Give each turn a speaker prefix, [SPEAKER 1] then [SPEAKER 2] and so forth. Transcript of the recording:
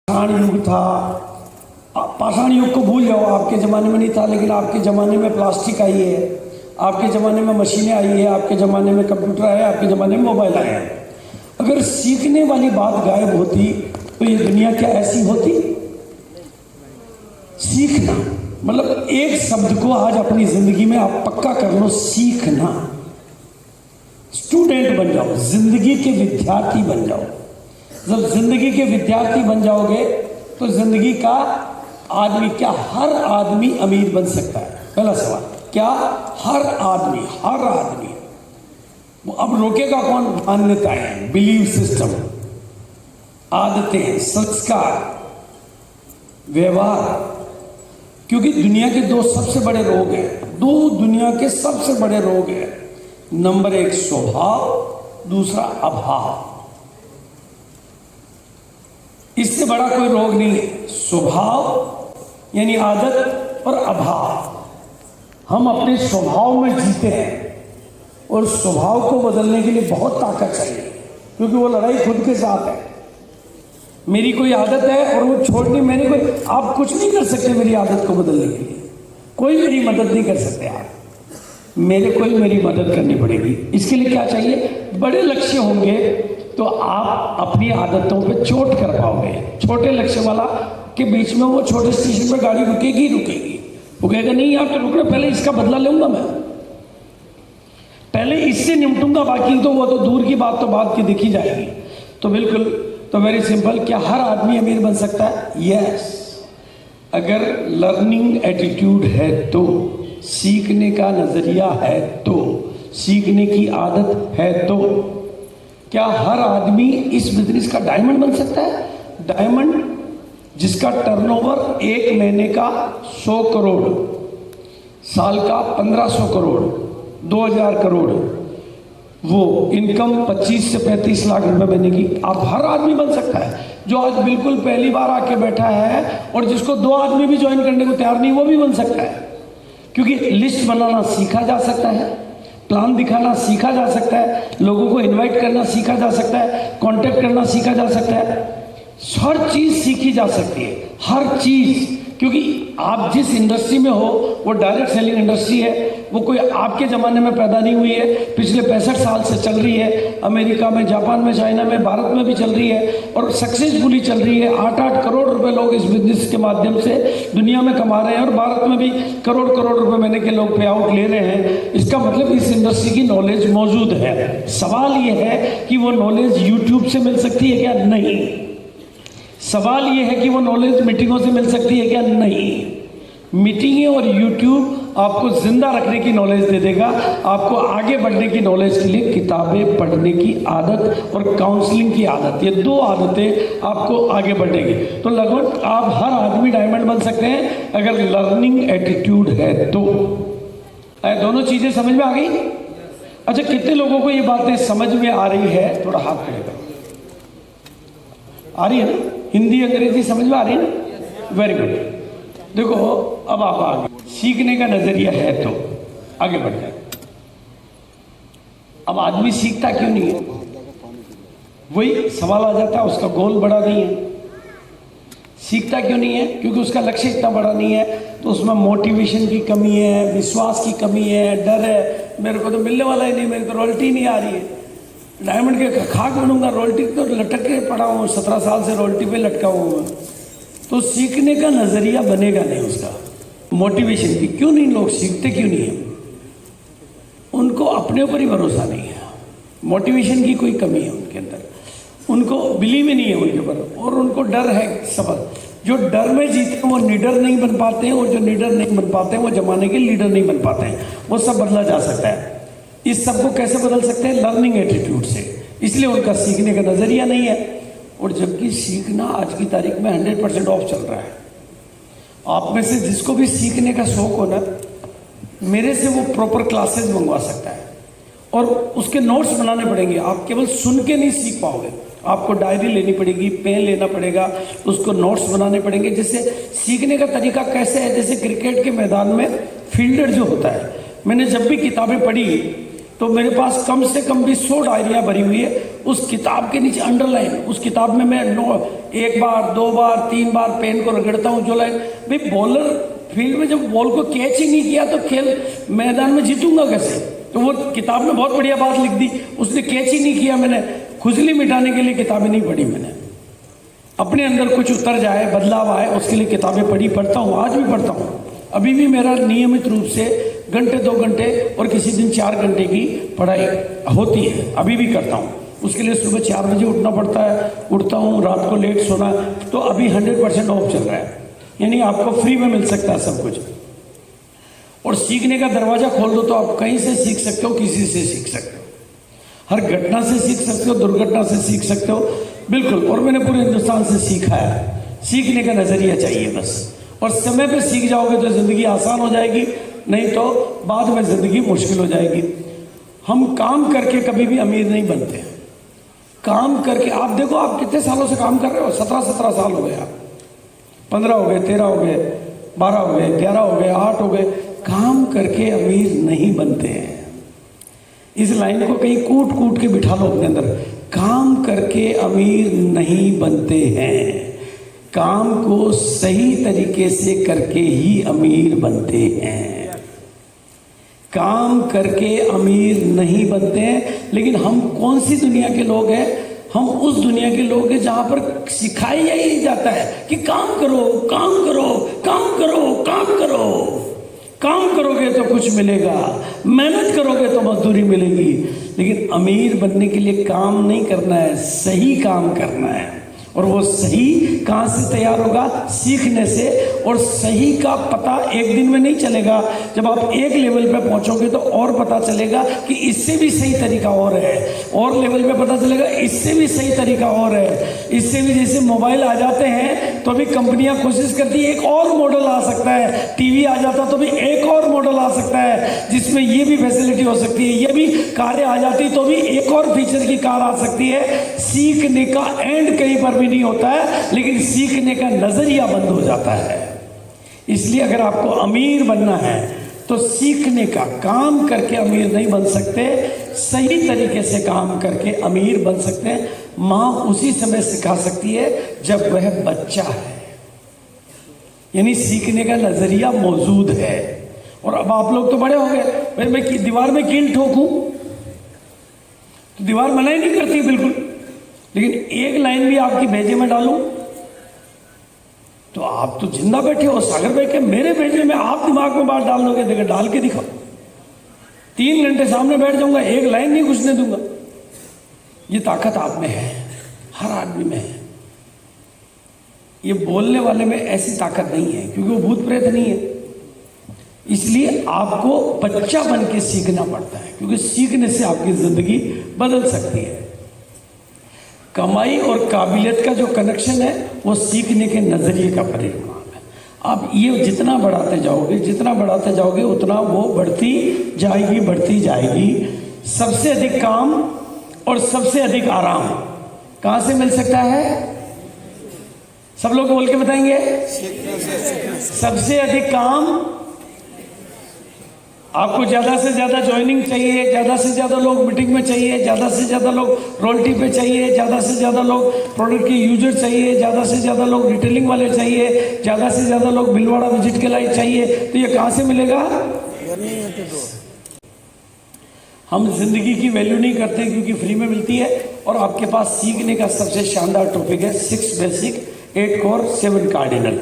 [SPEAKER 1] पाषाण युग था। पाषाण युग को भूल जाओ, आपके ज़माने में नहीं था, लेकिन आपके ज़माने में प्लास्टिक आई है, आपके ज़माने में मशीनें आई है, आपके ज़माने में कंप्यूटर आया, आपके ज़माने में मोबाइल आया। अगर सीखने वाली बात गायब होती तो ये दुनिया क्या ऐसी होती? सीखना मतलब एक शब्द को आज अपनी जिंदगी में आप पक्का कर लो, सीखना। स्टूडेंट बन जाओ, जिंदगी के विद्यार्थी बन जाओ। जब जिंदगी के विद्यार्थी बन जाओगे तो जिंदगी का आदमी, क्या हर आदमी अमीर बन सकता है? पहला सवाल, क्या हर आदमी वो अब रोकेगा कौन? मान्यताएं, बिलीव सिस्टम, आदतें, संस्कार, व्यवहार। क्योंकि दुनिया के दो सबसे बड़े रोग हैं, दो दुनिया के सबसे बड़े रोग हैं। नंबर एक स्वभाव, दूसरा अभाव। इससे बड़ा कोई रोग नहीं है। स्वभाव यानी आदत और अभाव। हम अपने स्वभाव में जीते हैं और स्वभाव को बदलने के लिए बहुत ताकत चाहिए, क्योंकि वो लड़ाई खुद के साथ है। मेरी कोई आदत है और वो छोड़नी, मैंने कोई, आप कुछ नहीं कर सकते मेरी आदत को बदलने के लिए। कोई मेरी मदद नहीं कर सकते आप, मेरे को ही मेरी मदद करनी पड़ेगी। इसके लिए क्या चाहिए? बड़े लक्ष्य होंगे तो आप अपनी आदतों पे चोट कर पाओगे। छोटे लक्ष्य वाला के बीच में वो छोटे स्टेशन पर गाड़ी रुकेगी, वो कहेगा नहीं आप तो रुक रहे, पहले इसका बदला लूंगा मैं, पहले इससे निपटूंगा, बाकी तो वो तो दूर की बात, तो बात की दिखी जाएगी। तो बिल्कुल, तो वेरी सिंपल, क्या हर आदमी अमीर बन सकता है? यस, अगर लर्निंग एटीट्यूड है तो, सीखने का नजरिया है तो, सीखने की आदत है तो। क्या हर आदमी इस बिजनेस का डायमंड बन सकता है? डायमंड जिसका टर्नओवर एक महीने का 100 करोड़, साल का 1500 करोड़, 2000 करोड़, वो इनकम 25 से 35 लाख रुपए महीने की, आप हर आदमी बन सकता है। जो आज बिल्कुल पहली बार आके बैठा है और जिसको 2 आदमी भी ज्वाइन करने को तैयार नहीं, वो भी बन सकता है। क्योंकि लिस्ट बनाना सीखा जा सकता है, प्लान दिखाना सीखा जा सकता है, लोगों को इनवाइट करना सीखा जा सकता है, कांटेक्ट करना सीखा जा सकता है। हर चीज सीखी जा सकती है, हर चीज। क्योंकि आप जिस इंडस्ट्री में हो वो डायरेक्ट सेलिंग इंडस्ट्री है, वो कोई आपके ज़माने में पैदा नहीं हुई है, पिछले 65 साल से चल रही है। अमेरिका में, जापान में, चाइना में, भारत में भी चल रही है और सक्सेसफुली चल रही है। 8-8 करोड़ रुपए लोग इस बिजनेस के माध्यम से दुनिया में कमा रहे हैं और भारत में भी करोड़ रुपए महीने के लोग पे आउट ले रहे हैं। इसका मतलब इस इंडस्ट्री की नॉलेज मौजूद है। सवाल ये है कि वो नॉलेज यूट्यूब से मिल सकती है क्या? नहीं। सवाल ये है कि वो नॉलेज मीटिंगों से मिल सकती है क्या? नहीं। मीटिंगें और यूट्यूब आपको जिंदा रखने की नॉलेज दे देगा, आपको आगे बढ़ने की नॉलेज के लिए किताबें पढ़ने की आदत और काउंसलिंग की आदत, ये 2 आदतें आपको आगे बढ़ेगी। तो लगभग आप हर आदमी डायमंड बन सकते हैं अगर लर्निंग एटीट्यूड है तो। दोनों चीजें समझ में आ गई? अच्छा, कितने लोगों को ये बातें समझ में आ रही है? थोड़ा हाथ खड़ेगा। आ रही है ना? हिंदी अंग्रेजी समझ में आ रही है ना? Very good. देखो, अब आप आगे, सीखने का नजरिया है तो आगे बढ़ जाए। अब आदमी सीखता क्यों नहीं है? वही सवाल आ जाता है, उसका गोल बड़ा नहीं है। सीखता क्यों नहीं है? क्योंकि उसका लक्ष्य इतना बड़ा नहीं है। तो उसमें मोटिवेशन की कमी है, विश्वास की कमी है, डर है, मेरे को तो मिलने वाला ही नहीं, मेरी तो रॉयल्टी नहीं आ रही है, डायमंड के खाक बनूंगा, रॉयल्टी तो लटक के पड़ा हूँ, 17 साल से रॉयल्टी पे लटका हुआ। तो सीखने का नजरिया बनेगा नहीं उसका। मोटिवेशन की क्यों नहीं, लोग सीखते क्यों नहीं है? उनको अपने ऊपर ही भरोसा नहीं है। मोटिवेशन की कोई कमी है उनके अंदर, उनको बिलीव ही नहीं है उनके ऊपर, और उनको डर है सबक। जो डर में जीते हैं वो निडर नहीं बन पाते हैं, और जो निडर नहीं बन पाते हैं वो जमाने के लीडर नहीं बन पाते हैं। वो सब बदला जा सकता है। इस सबको कैसे बदल सकते हैं? लर्निंग एटीट्यूड से। इसलिए उनका सीखने का नजरिया नहीं है। और जबकि सीखना आज की तारीख में 100% ऑफ चल रहा है। आप में से जिसको भी सीखने का शौक हो ना, मेरे से वो प्रॉपर क्लासेस मंगवा सकता है और उसके नोट्स बनाने पड़ेंगे। आप केवल सुन के नहीं सीख पाओगे, आपको डायरी लेनी पड़ेगी, पेन लेना पड़ेगा, उसको नोट्स बनाने पड़ेंगे। जैसे सीखने का तरीका कैसे है? जैसे क्रिकेट के मैदान में फील्डर जो होता है, मैंने जब भी किताबें पढ़ी तो मेरे पास कम से कम भी 100 डायरियाँ भरी हुई है। उस किताब के नीचे अंडरलाइन, उस किताब में मैं एक बार, दो बार, तीन बार पेन को रगड़ता हूँ जो लाइन। भाई बॉलर फील्ड में जब बॉल को कैच ही नहीं किया तो खेल मैदान में जीतूंगा कैसे? तो वो किताब में बहुत बढ़िया बात लिख दी, उसने कैच ही नहीं किया। मैंने खुजली मिटाने के लिए किताबें नहीं पढ़ी, मैंने अपने अंदर कुछ उतर जाए, बदलाव आए, उसके लिए किताबें पढ़ता हूँ, आज भी पढ़ता हूँ। अभी भी मेरा नियमित रूप से घंटे, 2 घंटे और किसी दिन 4 घंटे की पढ़ाई होती है, अभी भी करता हूँ। उसके लिए सुबह 4 बजे उठना पड़ता है, उठता हूँ, रात को लेट सोना। तो अभी 100% ऑफ चल रहा है, यानी आपको फ्री में मिल सकता है सब कुछ। और सीखने का दरवाजा खोल दो तो आप कहीं से सीख सकते हो, किसी से सीख सकते हो, हर घटना से सीख सकते हो, दुर्घटना से सीख सकते हो, बिल्कुल। और मैंने पूरे हिंदुस्तान से सीखा है। सीखने का नजरिया चाहिए बस, और समय पे सीख जाओगे तो जिंदगी आसान हो जाएगी, नहीं तो बाद में जिंदगी मुश्किल हो जाएगी। हम काम करके कभी भी अमीर नहीं बनते। काम करके आप देखो, आप कितने सालों से काम कर रहे हो? 17 साल हो गए, आप 15 हो गए, 13 हो गए, 12 हो गए, 11 हो गए, 8 हो गए। काम करके अमीर नहीं बनते हैं। इस लाइन को कहीं कूट कूट के बिठा लो अपने अंदर। काम करके अमीर नहीं बनते हैं, काम को सही तरीके से करके ही अमीर बनते हैं। काम करके अमीर नहीं बनते हैं। लेकिन हम कौन सी दुनिया के लोग हैं? हम उस दुनिया के लोग हैं जहां पर सिखाया ही जाता है कि काम करो, काम करो, काम करो, काम करो। काम करोगे तो कुछ मिलेगा, मेहनत करोगे तो मजदूरी मिलेगी। लेकिन अमीर बनने के लिए काम नहीं करना है, सही काम करना है। और वो सही कहाँ से तैयार होगा? सीखने से। और सही का पता एक दिन में नहीं चलेगा। जब आप एक लेवल पे पहुंचोगे तो और पता चलेगा कि इससे भी सही तरीका और है, और लेवल पे पता चलेगा इससे भी सही तरीका और है, इससे भी। जैसे मोबाइल आ जाते हैं तो अभी कंपनियां कोशिश करती है एक और मॉडल आ सकता है, टीवी आ जाता तो भी एक और मॉडल आ सकता है जिसमें ये भी फैसिलिटी हो सकती है, ये भी कारें आ जाती तो भी एक और फीचर की कार आ सकती है। सीखने का एंड कहीं पर भी नहीं होता है, लेकिन सीखने का नजरिया बंद हो जाता है। इसलिए अगर आपको अमीर बनना है तो सीखने का, काम करके अमीर नहीं बन सकते, सही तरीके से काम करके अमीर बन सकते हैं। माँ उसी समय सिखा सकती है जब वह बच्चा है, यानी सीखने का नजरिया मौजूद है। और अब आप लोग तो बड़े हो गए, मैं दीवार में कील ठोकूं तो दीवार मना ही नहीं करती बिल्कुल, लेकिन एक लाइन भी आपकी भेजे में डालूं तो आप तो जिंदा बैठे हो सागर भाई के, मेरे भेजे में आप दिमाग में बात डाल दोगे, देखो डाल के दिखाओ। 3 घंटे सामने बैठ जाऊंगा, एक लाइन नहीं घुसने दूंगा। ये ताकत आप में है, हर आदमी में है। ये बोलने वाले में ऐसी ताकत नहीं है क्योंकि वो भूत प्रेत नहीं है। इसलिए आपको बच्चा बन के सीखना पड़ता है, क्योंकि सीखने से आपकी जिंदगी बदल सकती है। कमाई और काबिलियत का जो कनेक्शन है वो सीखने के नजरिए का परिणाम है। आप ये जितना बढ़ाते जाओगे उतना वो बढ़ती जाएगी। सबसे अधिक काम और सबसे अधिक आराम कहाँ से मिल सकता है? सब लोग बोल के बताएंगे। सबसे अधिक काम, आपको ज़्यादा से ज़्यादा ज्वाइनिंग चाहिए, ज़्यादा से ज़्यादा लोग मीटिंग में चाहिए, ज़्यादा से ज़्यादा लोग रॉयल्टी पे चाहिए, ज़्यादा से ज़्यादा लोग प्रोडक्ट के यूजर चाहिए, ज़्यादा से ज़्यादा लोग रिटेलिंग वाले चाहिए, ज़्यादा से ज़्यादा लोग बिलवाड़ा विजिट के लायक चाहिए। तो ये कहाँ से मिलेगा? हम जिंदगी की वैल्यू नहीं करते क्योंकि फ्री में मिलती है। और आपके पास सीखने का सबसे शानदार टॉपिक है 6 बेसिक 8 कोर 7 कार्डिनल।